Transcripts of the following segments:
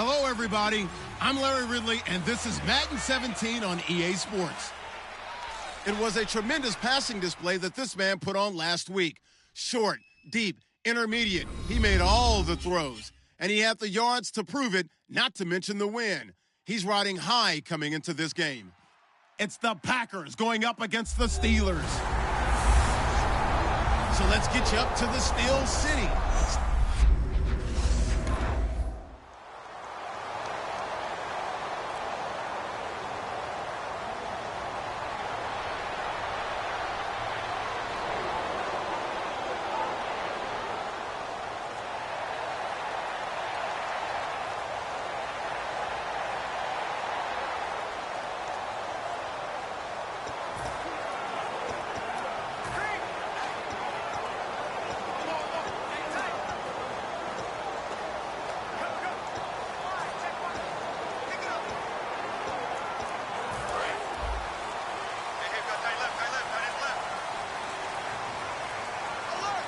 Hello, everybody. I'm Larry Ridley, and this is Madden 17 on EA Sports. It was a tremendous passing display that this man put on last week. Short, deep, intermediate. He made all the throws, and he had the yards to prove it, not to mention the win. He's riding high coming into this game. It's the Packers going up against the Steelers. So let's get you up to the Steel City.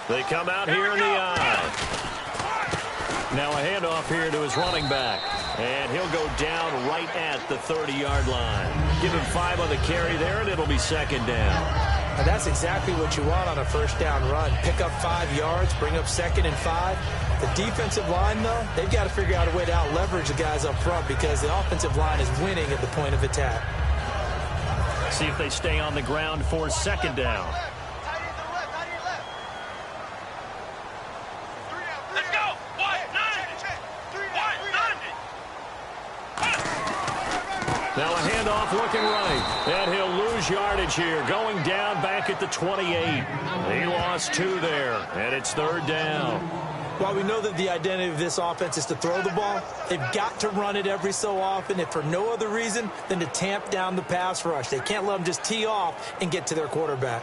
They come out here in the eye. Now a handoff here to his running back. And he'll go down right at the 30-yard line. Give him 5 on the carry there, and it'll be second down. And that's exactly what you want on a first down run. Pick up 5 yards, bring up 2nd and 5. The defensive line, though, they've got to figure out a way to out-leverage the guys up front because the offensive line is winning at the point of attack. See if they stay on the ground for second down. Now a handoff looking right. And he'll lose yardage here. Going down back at the 28. He lost 2 there. And it's third down. While we know that the identity of this offense is to throw the ball, they've got to run it every so often, if for no other reason than to tamp down the pass rush. They can't let them just tee off and get to their quarterback.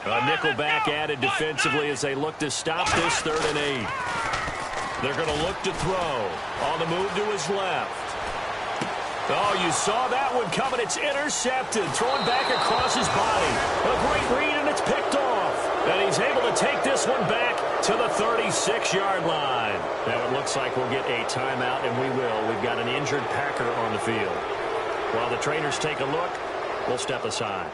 A nickel back added defensively as they look to stop this 3rd and 8. They're going to look to throw. On the move to his left. Oh, you saw that one coming. It's intercepted. Throwing back across his body. A great read, and it's picked off. And he's able to take this one back to the 36-yard line. Now it looks like we'll get a timeout, and we will. We've got an injured Packer on the field. While the trainers take a look, we'll step aside.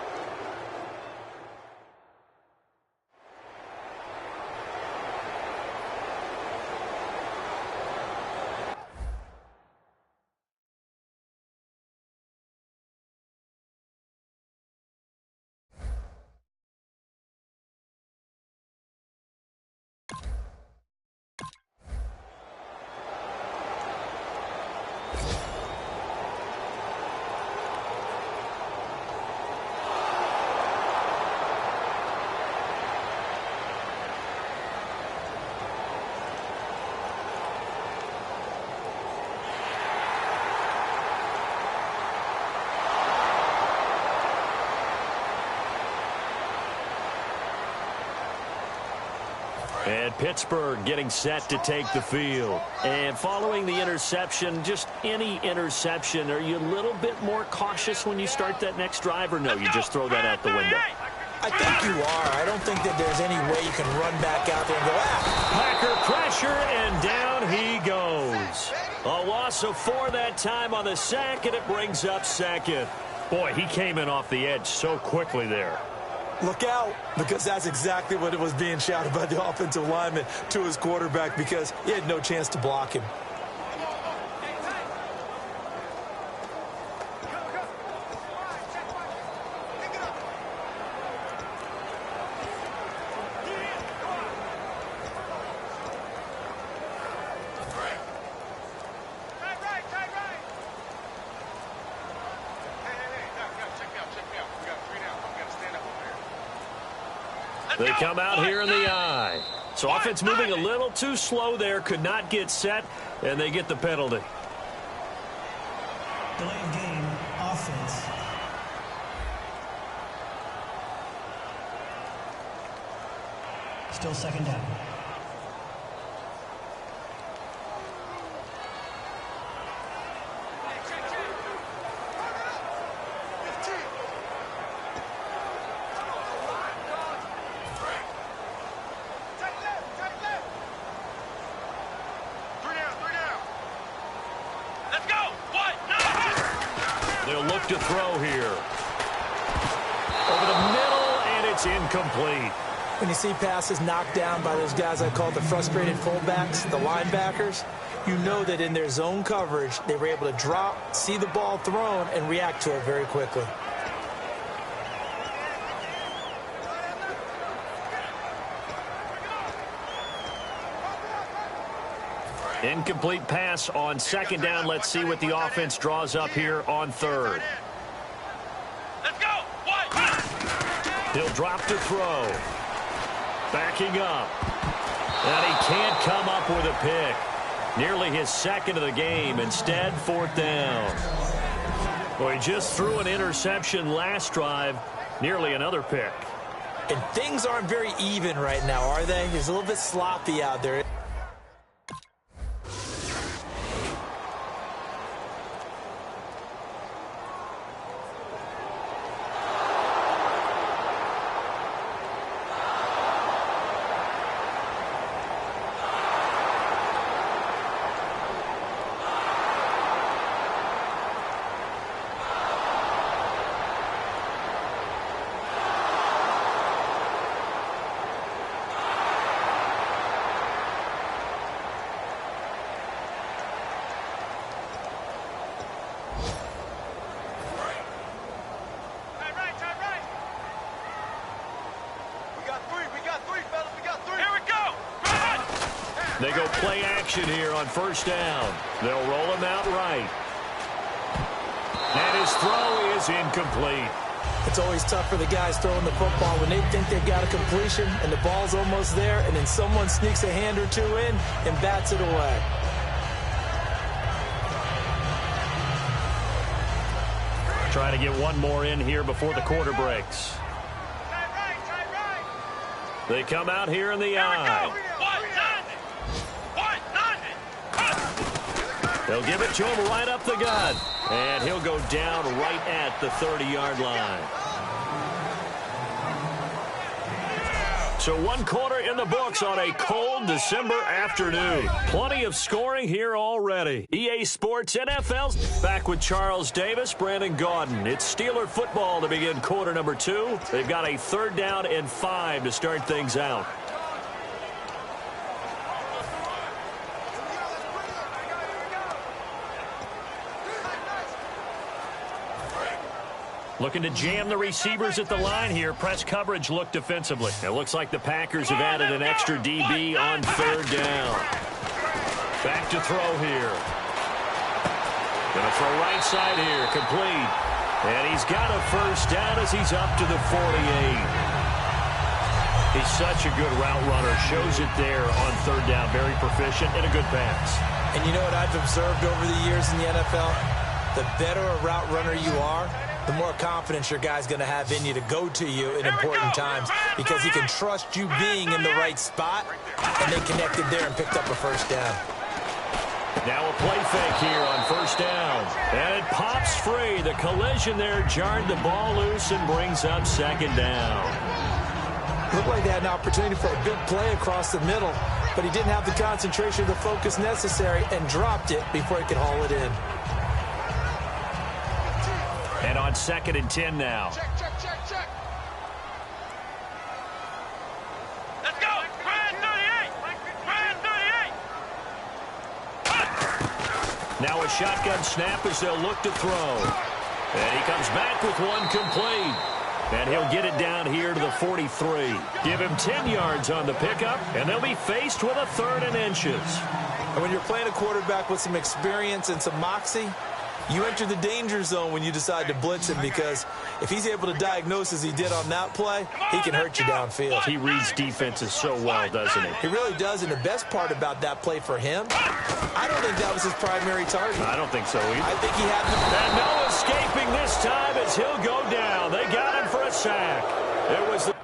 And Pittsburgh getting set to take the field. And following the interception, just any interception, are you a little bit more cautious when you start that next drive, or no, you just throw that out the window? I think you are. I don't think that there's any way you can run back out there and go, Packer pressure, and down he goes. A loss of 4 that time on the sack, and it brings up second. Boy, he came in off the edge so quickly there. Look out, because that's exactly what it was being shouted by the offensive lineman to his quarterback because he had no chance to block him. They come out here in the eye. So offense moving a little too slow there. Could not get set, and they get the penalty. Delayed game, offense. Still second down. They'll look to throw here. Over the middle, and it's incomplete. When you see passes knocked down by those guys I call the frustrated fullbacks, the linebackers, you know that in their zone coverage, they were able to drop, see the ball thrown, and react to it very quickly. Incomplete pass on second down. Let's see what the offense draws up here on third. Let's go. He'll drop to throw. Backing up. And he can't come up with a pick. Nearly his second of the game. Instead, fourth down. Well, he just threw an interception last drive. Nearly another pick. And things aren't very even right now, are they? It's a little bit sloppy out there. They go play action here on first down. They'll roll him out right. And his throw is incomplete. It's always tough for the guys throwing the football when they think they've got a completion and the ball's almost there, and then someone sneaks a hand or two in and bats it away. Try to get one more in here before the quarter breaks. They come out here in the eye. They'll give it to him right up the gut. And he'll go down right at the 30-yard line. So one quarter in the books on a cold December afternoon. Plenty of scoring here already. EA Sports NFL back with Charles Davis, Brandon Gaudin. It's Steeler football to begin quarter number 2. They've got a third down and 5 to start things out. Looking to jam the receivers at the line here. Press coverage look defensively. It looks like the Packers have added an extra DB on third down. Back to throw here. Gonna throw right side here. Complete. And he's got a first down as he's up to the 48. He's such a good route runner. Shows it there on third down. Very proficient and a good pass. And you know what I've observed over the years in the NFL? The better a route runner you are, the more confidence your guy's going to have in you to go to you in important times because he can trust you being in the right spot, and they connected there and picked up a first down. Now a play fake here on first down. And it pops free. The collision there jarred the ball loose and brings up second down. Looked like they had an opportunity for a big play across the middle, but he didn't have the concentration or the focus necessary and dropped it before he could haul it in. And on second and 10 now. Check. Let's go. Brand 38. Brand 38. Now a shotgun snap as they'll look to throw. And he comes back with one complete. And he'll get it down here to the 43. Give him 10 yards on the pickup, and they'll be faced with a third and inches. And when you're playing a quarterback with some experience and some moxie, you enter the danger zone when you decide to blitz him because if he's able to diagnose as he did on that play, he can hurt you downfield. He reads defenses so well, doesn't he? He really does, and the best part about that play for him, I don't think that was his primary target. I don't think so either. I think he had the... And no escaping this time as he'll go down. They got him for a sack. It was the...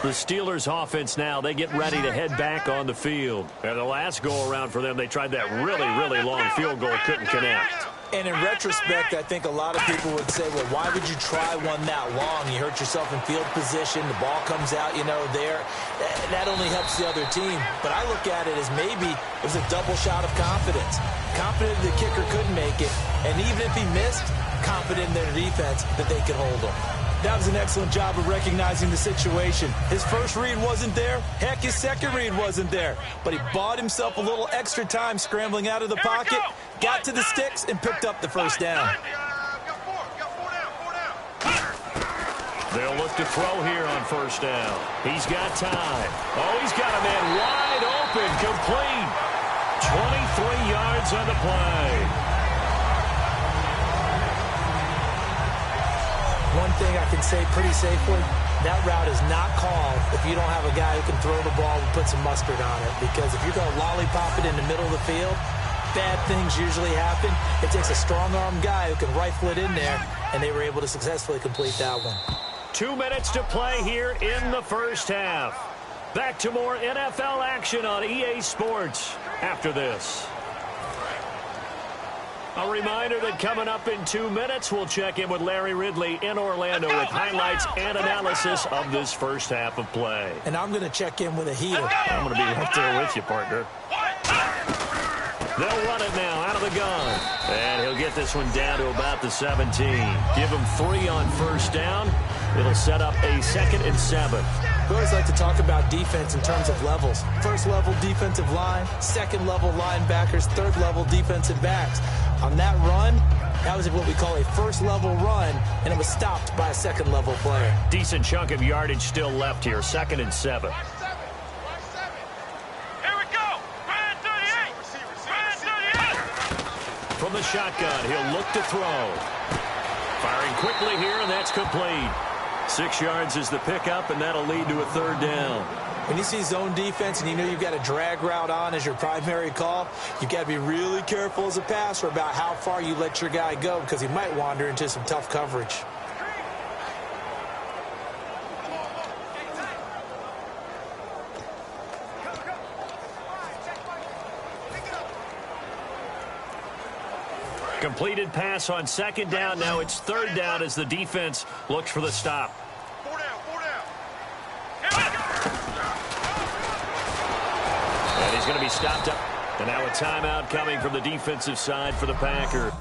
The Steelers offense now, they get ready to head back on the field. And the last go-around for them, they tried that really, really long field goal, couldn't connect. And in retrospect, I think a lot of people would say, well, why would you try one that long? You hurt yourself in field position. The ball comes out, there. That only helps the other team. But I look at it as maybe it was a double shot of confidence. Confident the kicker couldn't make it. And even if he missed, confident in their defense that they could hold him. That was an excellent job of recognizing the situation. His first read wasn't there. Heck, his second read wasn't there. But he bought himself a little extra time scrambling out of the pocket, got to the sticks, and picked up the first down. They'll look to throw here on first down. He's got time. Oh, he's got a man wide open, complete. 23 yards on the play. One thing I can say pretty safely, that route is not called if you don't have a guy who can throw the ball and put some mustard on it. Because if you're going to lollipop it in the middle of the field, bad things usually happen. It takes a strong-armed guy who can rifle it in there, and they were able to successfully complete that one. 2 minutes to play here in the first half. Back to more NFL action on EA Sports after this. A reminder that coming up in 2 minutes, we'll check in with Larry Ridley in Orlando with highlights and analysis of this first half of play. And I'm going to check in with a heater. I'm going to be right there with you, partner. They'll run it now out of the gun. And he'll get this one down to about the 17. Give him 3 on first down. It'll set up a 2nd and 7. We always like to talk about defense in terms of levels. First level defensive line, second level linebackers, third level defensive backs. On that run, that was what we call a first level run, and it was stopped by a second level player. Decent chunk of yardage still left here, 2nd and 7. Here we go. Brand 38. Brand 38. From the shotgun, he'll look to throw. Firing quickly here, and that's complete. 6 yards is the pickup, and that'll lead to a 3rd down. When you see zone defense and you know you've got a drag route on as your primary call, you've got to be really careful as a passer about how far you let your guy go because he might wander into some tough coverage. Completed pass on 2nd down. Now it's 3rd down as the defense looks for the stop. 4 down. And he's going to be stopped up. And now a timeout coming from the defensive side for the Packers.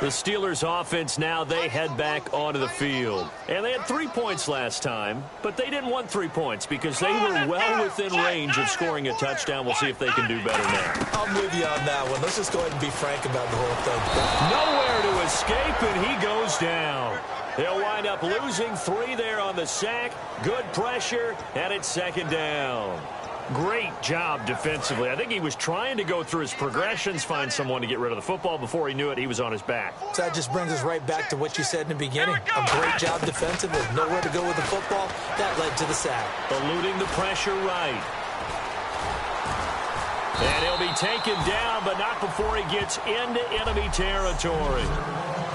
The Steelers offense now, they head back onto the field. And they had 3 points last time, but they didn't want 3 points because they were well within range of scoring a touchdown. We'll see if they can do better now. I'm with you on that one. Let's just go ahead and be frank about the whole thing. Nowhere to escape, and he goes down. He'll wind up losing 3 there on the sack. Good pressure, and it's 2nd down. Great job defensively. I think he was trying to go through his progressions, find someone to get rid of the football. Before he knew it, he was on his back. So that just brings us right back to what you said in the beginning. A great job defensively. Nowhere to go with the football. That led to the sack. Eluding the pressure right. And he'll be taken down, but not before he gets into enemy territory.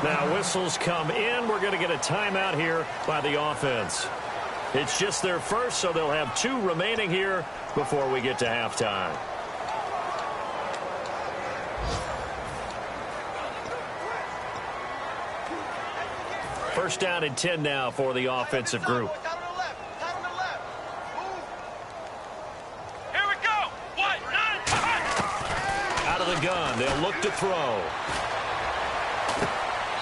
Now whistles come in. We're going to get a timeout here by the offense. It's just their first, so they'll have 2 remaining here before we get to halftime. First down and 10 now for the offensive group. Here we go. Out of the gun, they'll look to throw.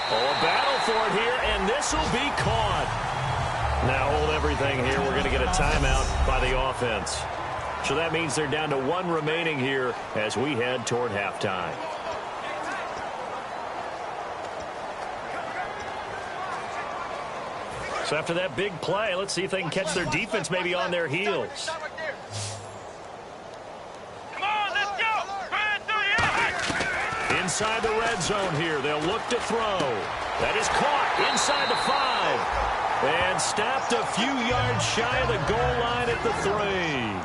Oh, a battle for it here, and this will be caught. Now hold everything here. We're going to get a timeout by the offense. So that means they're down to 1 remaining here as we head toward halftime. So after that big play, let's see if they can catch their defense maybe on their heels. Come on, let's go. Inside the red zone here, they'll look to throw. That is caught inside the 5. And stopped a few yards shy of the goal line at the 3.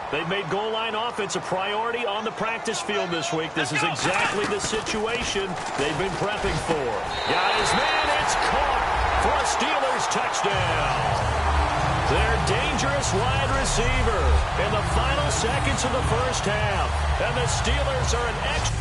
They've made goal line offense a priority on the practice field this week. This is exactly the situation they've been prepping for. Got his man, it's caught for a Steelers touchdown. Their dangerous wide receiver in the final seconds of the first half. And the Steelers are an extra.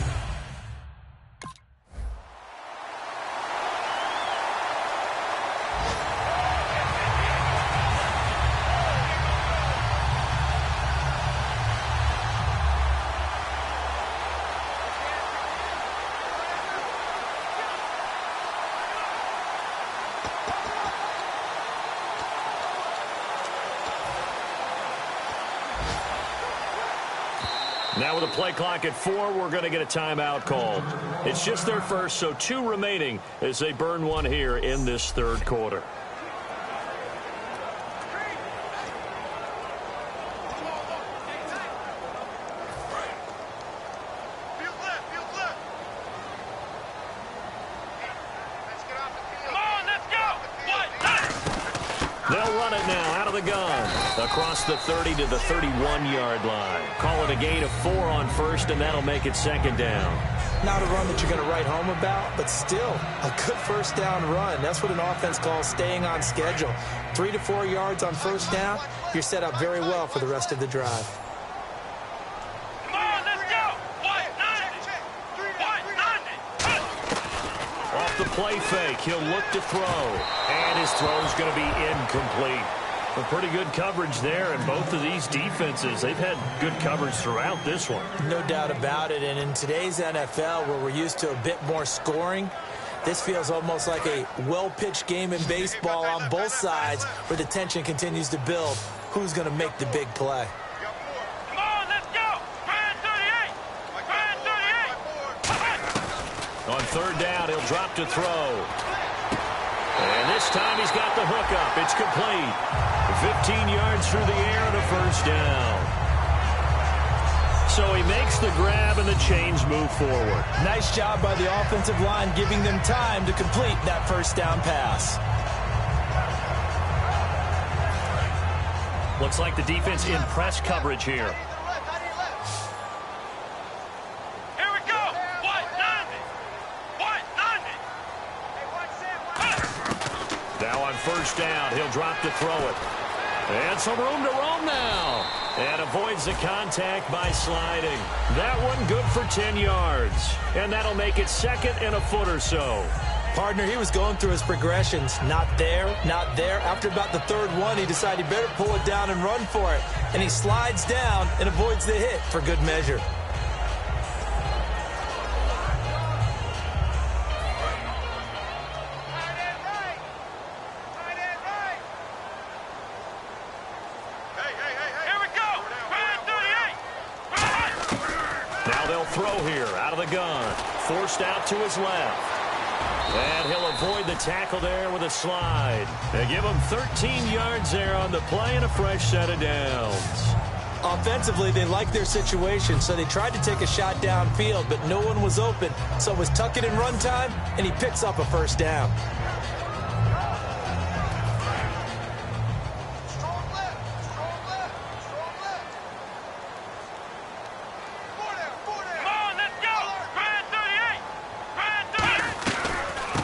Now with a play clock at 4, we're going to get a timeout called. It's just their first, so 2 remaining as they burn one here in this third quarter. They'll run it now out of the gun. Across the 30 to the 31-yard line. Call it a gain of 4 on first, and that'll make it second down. Not a run that you're going to write home about, but still a good first down run. That's what an offense calls staying on schedule. 3 to 4 yards on first down, you're set up very well for the rest of the drive. Come on, let's go. Off the play fake, he'll look to throw. And his throw's going to be incomplete. A pretty good coverage there, and both of these defenses, they've had good coverage throughout this one. No doubt about it, and in today's NFL, where we're used to a bit more scoring, this feels almost like a well-pitched game in baseball on both sides, where the tension continues to build. Who's going to make the big play? Come on, let's go. 38. On third down, he'll drop to throw. And this time he's got the hookup. It's complete. 15 yards through the air and a first down. So he makes the grab and the chains move forward. Nice job by the offensive line giving them time to complete that first down pass. Looks like the defense in press coverage here. Here we go. Now on first down, he'll drop to throw it. And some room to roam now. And avoids the contact by sliding. That one good for 10 yards. And that'll make it second and a foot or so. Partner, he was going through his progressions. Not there, not there. After about the third one, he decided he better pull it down and run for it. And he slides down and avoids the hit for good measure. Throw here out of the gun. Forced out to his left. And he'll avoid the tackle there with a slide. They give him 13 yards there on the play and a fresh set of downs. Offensively, they like their situation, so they tried to take a shot downfield, but no one was open. So it was tuck it in run time, and he picks up a first down.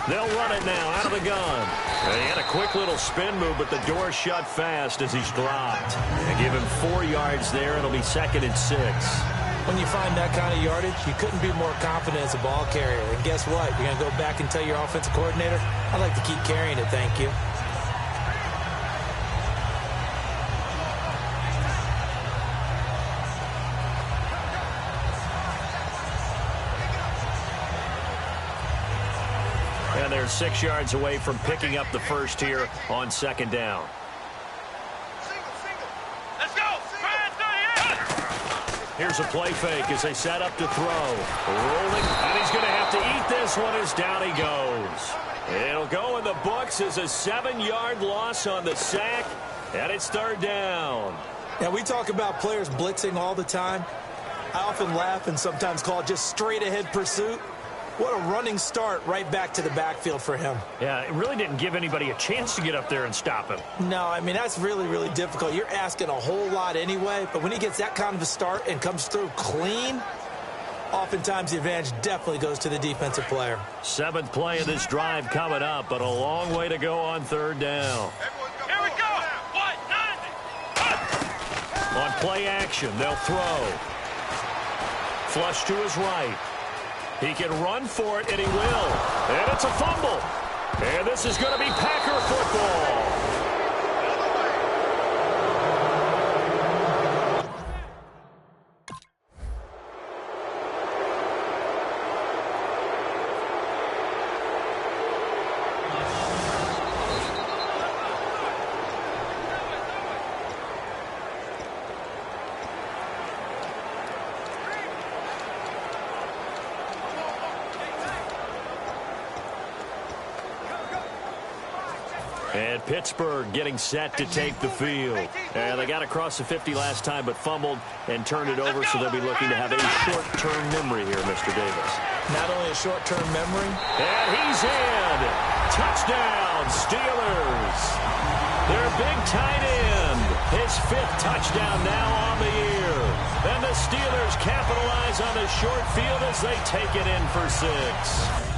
They'll run it now out of the gun. And he had a quick little spin move, but the door shut fast as he's dropped. They give him 4 yards there. It'll be second and 6. When you find that kind of yardage, you couldn't be more confident as a ball carrier. And guess what? You're going to go back and tell your offensive coordinator, I'd like to keep carrying it, thank you. And they're 6 yards away from picking up the first here on second down. Let's go. Here's a play fake as they set up to throw. Rolling, and he's going to have to eat this one as down he goes. It'll go in the books as a 7-yard loss on the sack, and it's third down. Now, we talk about players blitzing all the time. I often laugh and sometimes call it just straight-ahead pursuit. What a running start right back to the backfield for him. Yeah, it really didn't give anybody a chance to get up there and stop him. No, I mean, that's really, really difficult. You're asking a whole lot anyway, but when he gets that kind of a start and comes through clean, oftentimes the advantage definitely goes to the defensive player. 7th play of this drive coming up, but a long way to go on third down. Here we go. What? 90. On play action, they'll throw. Flush to his right. He can run for it, and he will. And it's a fumble. And this is going to be Packer football. And Pittsburgh getting set to take the field. And they got across the 50 last time but fumbled and turned it over, so they'll be looking to have a short-term memory here, Mr. Davis. Not only a short-term memory. And he's in. Touchdown, Steelers. Their big tight end. His 5th touchdown now on the year. And the Steelers capitalize on the short field as they take it in for 6.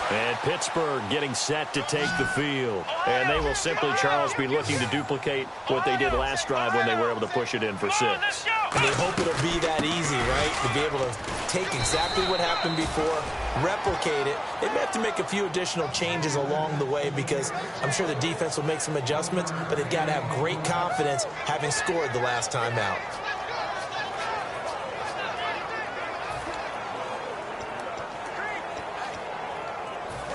And Pittsburgh getting set to take the field. And they will simply, Charles, be looking to duplicate what they did last drive when they were able to push it in for 6. And they hope it'll be that easy, right? To be able to take exactly what happened before, replicate it. They may have to make a few additional changes along the way because I'm sure the defense will make some adjustments, but they've got to have great confidence having scored the last time out.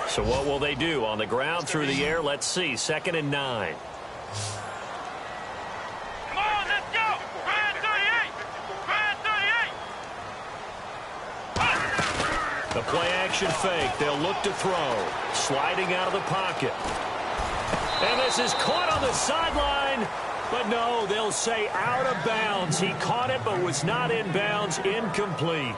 So what will they do? On the ground, through the air, let's see. 2nd and 9. Come on, let's go. Grand 38. Grand 38. The play-action fake. They'll look to throw. Sliding out of the pocket. And this is caught on the sideline. But no, they'll say out of bounds. He caught it but was not in bounds. Incomplete.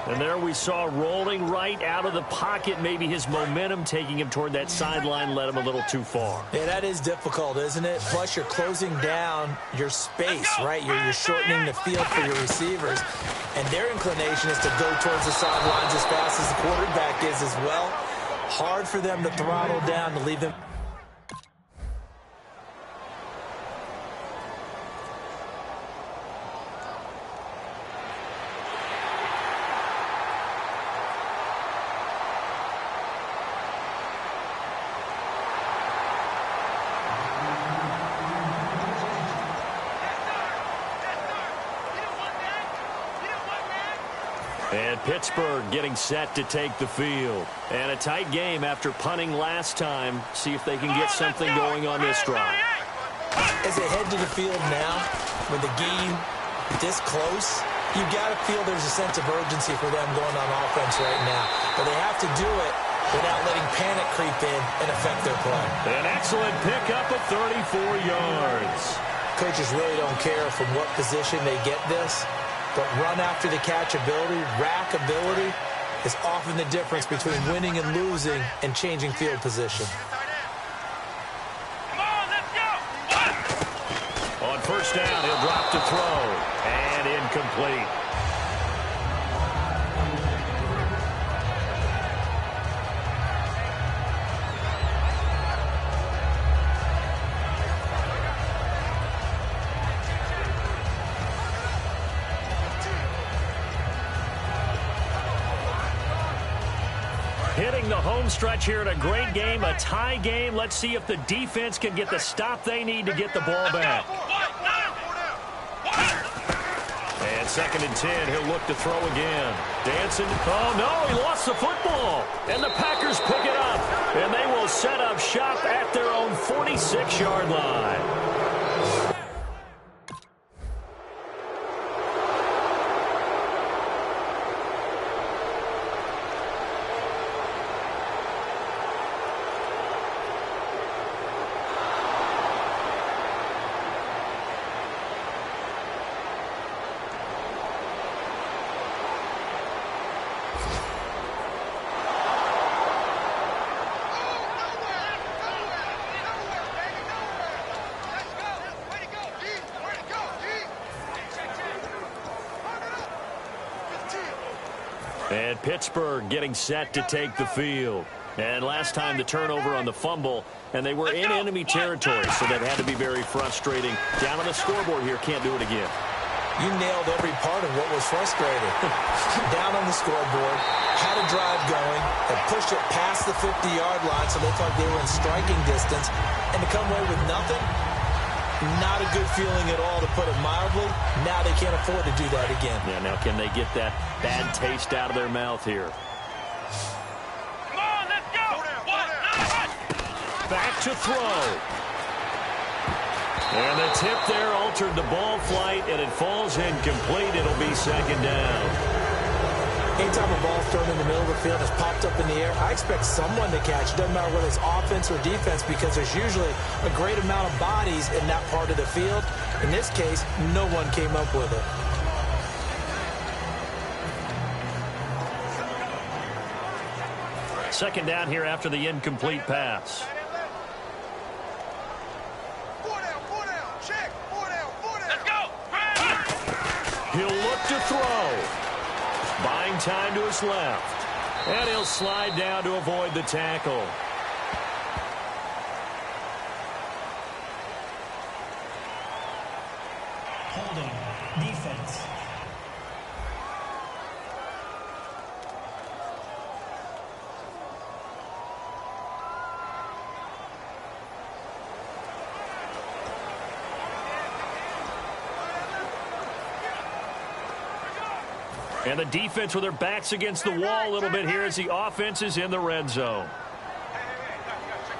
And there we saw rolling right out of the pocket. Maybe his momentum taking him toward that sideline led him a little too far. Yeah, that is difficult, isn't it? Plus, you're closing down your space, right? You're shortening the field for your receivers. And their inclination is to go towards the sidelines as fast as the quarterback is as well. Hard for them to throttle down to leave them. And Pittsburgh getting set to take the field. And a tight game after punting last time. See if they can get something going on this drive. As they head to the field now, with the game this close, you've got to feel there's a sense of urgency for them going on offense right now. But they have to do it without letting panic creep in and affect their play. An excellent pickup of 34 yards. Coaches really don't care from what position they get this. But run after the catch ability, rack ability, is often the difference between winning and losing and changing field position. Come on, let's go. On first down, he'll drop to throw. And incomplete. the home stretch here in a great game, a tie game. Let's see if the defense can get the stop they need to get the ball back. And 2nd and 10, he'll look to throw again. Dancing. Oh, no, he lost the football. And the Packers pick it up. And they will set up shop at their own 46-yard line. And Pittsburgh getting set to take the field. And last time the turnover on the fumble, and they were in enemy territory, so that had to be very frustrating. Down on the scoreboard here, can't do it again. You nailed every part of what was frustrating. Down on the scoreboard, had a drive going, had pushed it past the 50-yard line, so they thought they were in striking distance, and to come away with nothing, not a good feeling at all, to put it mildly. Now they can't afford to do that again. Yeah, now can they get that bad taste out of their mouth here? Come on, let's go. Back to throw. And the tip there altered the ball flight, and it falls incomplete. It'll be 2nd down. Anytime a ball's thrown in the middle of the field and is popped up in the air, I expect someone to catch. It doesn't matter whether it's offense or defense, because there's usually a great amount of bodies in that part of the field. In this case, no one came up with it. Second down here after the incomplete pass. Let's go. He'll look to throw. Buying time to his left. And he'll slide down to avoid the tackle. Holding. Defense. And the defense with their backs against the wall a little bit here as the offense is in the red zone.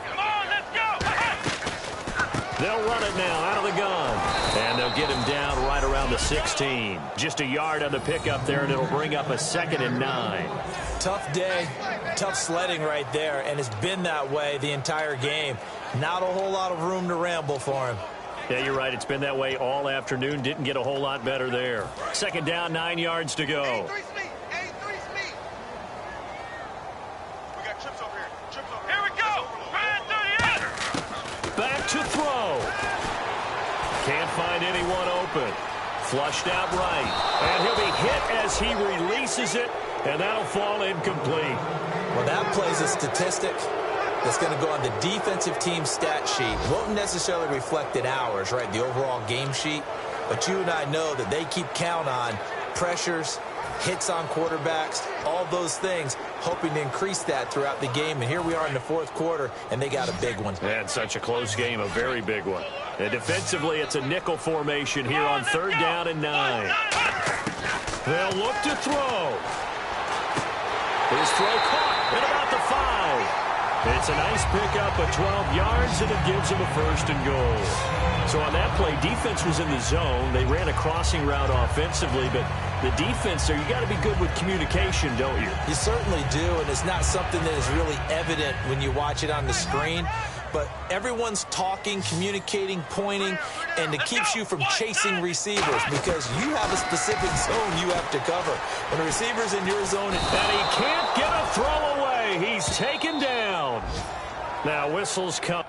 Come on, let's go. They'll run it now out of the gun. And they'll get him down right around the 16. Just a yard on the pickup there, and it'll bring up a 2nd and 9. Tough day, tough sledding right there, and it's been that way the entire game. Not a whole lot of room to ramble for him. Yeah, you're right. It's been that way all afternoon. Didn't get a whole lot better there. 2nd down, 9 yards to go. A3 speed. We got chips over here. Here we go. Ryan 38. Back to throw. Can't find anyone open. Flushed out right. And he'll be hit as he releases it, and that'll fall incomplete. Well, that plays a statistic that's going to go on the defensive team stat sheet. Won't necessarily reflect in ours, right, the overall game sheet. But you and I know that they keep count on pressures, hits on quarterbacks, all those things, hoping to increase that throughout the game. And here we are in the 4th quarter, and they got a big one. And such a close game, a very big one. And defensively, it's a nickel formation here on 3rd down and 9. They'll look to throw. His throw caught at about the 5. It's a nice pickup of 12 yards, and it gives him a 1st and goal. So on that play, defense was in the zone. They ran a crossing route offensively, but the defense there, you got to be good with communication, don't you? You certainly do, and it's not something that is really evident when you watch it on the screen. But everyone's talking, communicating, pointing, and it keeps you from chasing receivers because you have a specific zone you have to cover. When the receiver's in your zone, and he can't get a throw away. He's taken down. Now whistles come.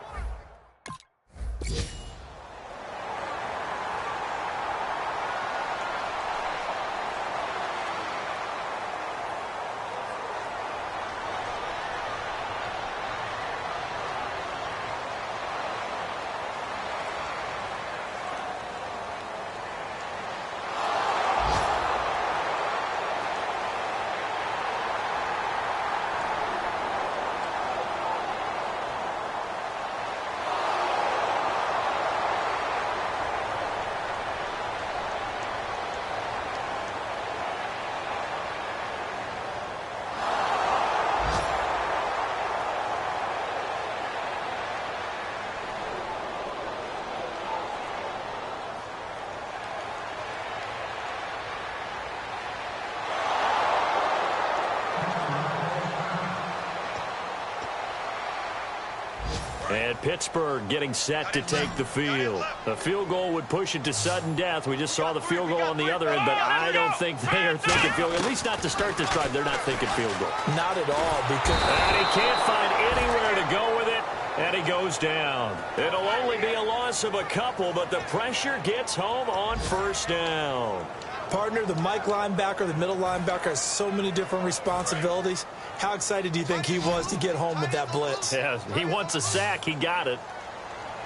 Pittsburgh getting set to take the field. A field goal would push it to sudden death. We just saw the field goal on the other end, but I don't think they are thinking field goal. At least not to start this drive. They're not thinking field goal. Not at all. And he can't find anywhere to go with it, and he goes down. It'll only be a loss of a couple, but the pressure gets home on first down. Partner, the Mike linebacker, the middle linebacker, has so many different responsibilities. How excited do you think he was to get home with that blitz? Yeah, he wants a sack. He got it.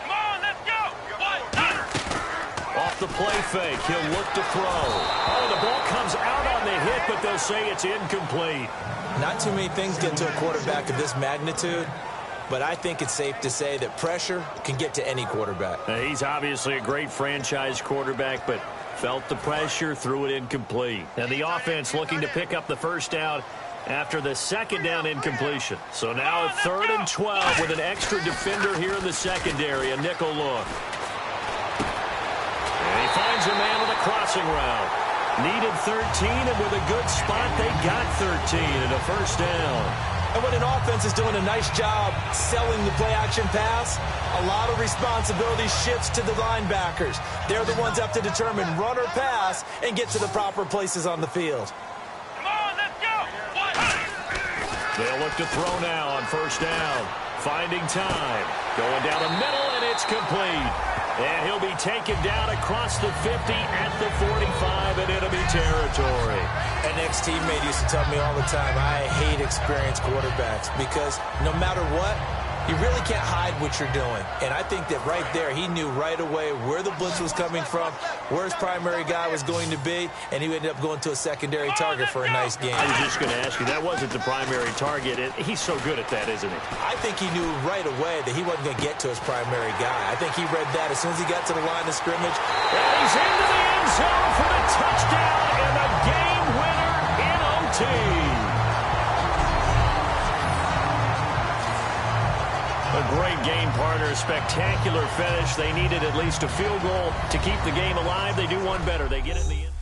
Come on, let's go. Off the play fake, he'll look to throw. Oh, the ball comes out on the hit, but they'll say it's incomplete. Not too many things get to a quarterback of this magnitude, but I think it's safe to say that pressure can get to any quarterback. He's obviously a great franchise quarterback, but felt the pressure, threw it incomplete. And the offense looking to pick up the first down after the second down incompletion. So now 3rd and 12 with an extra defender here in the secondary, a nickel look. And he finds a man with a crossing route. Needed 13, and with a good spot, they got 13 and a first down. And when an offense is doing a nice job selling the play-action pass, a lot of responsibility shifts to the linebackers. They're the ones that have to determine run or pass and get to the proper places on the field. Come on, let's go. They'll look to throw now on first down. Finding time. Going down the middle, and it's complete. And he'll be taken down across the 50 at the 45 in enemy territory. An ex-teammate used to tell me all the time, I hate experienced quarterbacks because no matter what, you really can't hide what you're doing. And I think that right there, he knew right away where the blitz was coming from, where his primary guy was going to be, and he ended up going to a secondary target for a nice game. I was just going to ask you, that wasn't the primary target. He's so good at that, isn't he? I think he knew right away that he wasn't going to get to his primary guy. I think he read that as soon as he got to the line of scrimmage. And he's into the end zone for the touchdown and the game winner in OT. A great game, partner. A spectacular finish. They needed at least a field goal to keep the game alive. They do one better. They get it in the end.